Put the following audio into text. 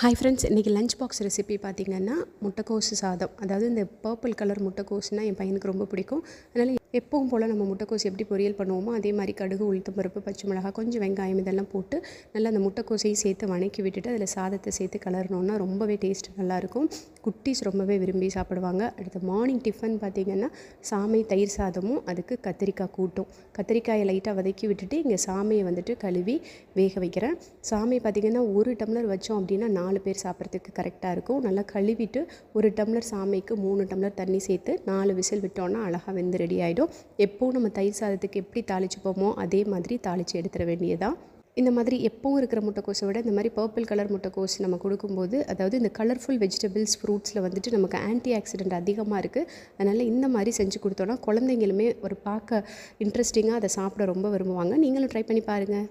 Hi friends, இன்றைக்கி lunch box recipe பார்த்திங்கன்னா முட்டைக்கோசு சாதம். அதாவது இந்த பர்பிள் கலர் முட்டைக்கோசுனால் என் பையனுக்கு ரொம்ப பிடிக்கும். அதனால் எப்பவும் போல் நம்ம முட்டைக்கோசு எப்படி பொரியல் பண்ணுவோமோ அதே மாதிரி கடுகு, உளுத்தம் பருப்பு, பச்சை மிளகாய், கொஞ்சம் வெங்காயம் இதெல்லாம் போட்டு நல்லா அந்த முட்டைக்கோசையும் சேர்த்து வணக்கி விட்டுட்டு அதில் சாதத்தை சேர்த்து கலரணுன்னா ரொம்பவே டேஸ்ட் நல்லாயிருக்கும். குட்டீஸ் ரொம்பவே விரும்பி சாப்பிடுவாங்க. அடுத்து மார்னிங் டிஃபன் பார்த்திங்கன்னா சாமை தயிர் சாதமும் அதுக்கு கத்திரிக்காய் கூட்டும். கத்திரிக்காயை லைட்டாக வதக்கி விட்டுட்டு இங்கே சாமையை வந்துட்டு கழுவி வேக வைக்கிறேன். சாமை பார்த்திங்கன்னா 1 டம்ளர் வச்சோம் அப்படின்னா 4 பேர் சாப்பிட்றதுக்கு கரெக்டாக இருக்கும். நல்லா கழுவிட்டு 1 டம்ளர் சாமைக்கு 3 டம்ளர் தண்ணி சேர்த்து 4 விசில் விட்டோன்னா அழகாக வெந்து ரெடி ஆகிடும். எப்போவும் நம்ம தயிர் சாதத்துக்கு எப்படி தாளிச்சுப்போமோ அதே மாதிரி தாளித்து எடுத்துட வேண்டியதான். இந்த மாதிரி எப்பவும் இருக்கிற முட்டைக்கோஸை விட இந்த மாதிரி பர்பிள் கலர் முட்டைக்கோஸ் நம்ம கொடுக்கும்போது, அதாவது இந்த கலர்ஃபுல் வெஜிடபிள்ஸ் ஃப்ரூட்ஸில் வந்துட்டு நமக்கு ஆன்டி ஆக்சிடென்ட் அதிகமாக இருக்குது. அதனால் இந்த மாதிரி செஞ்சு கொடுத்தோன்னா குழந்தைங்களுமே ஒரு பார்க்க இன்ட்ரெஸ்டிங்காக அதை சாப்பிட ரொம்ப விரும்புவாங்க. நீங்களும் ட்ரை பண்ணி பாருங்கள்.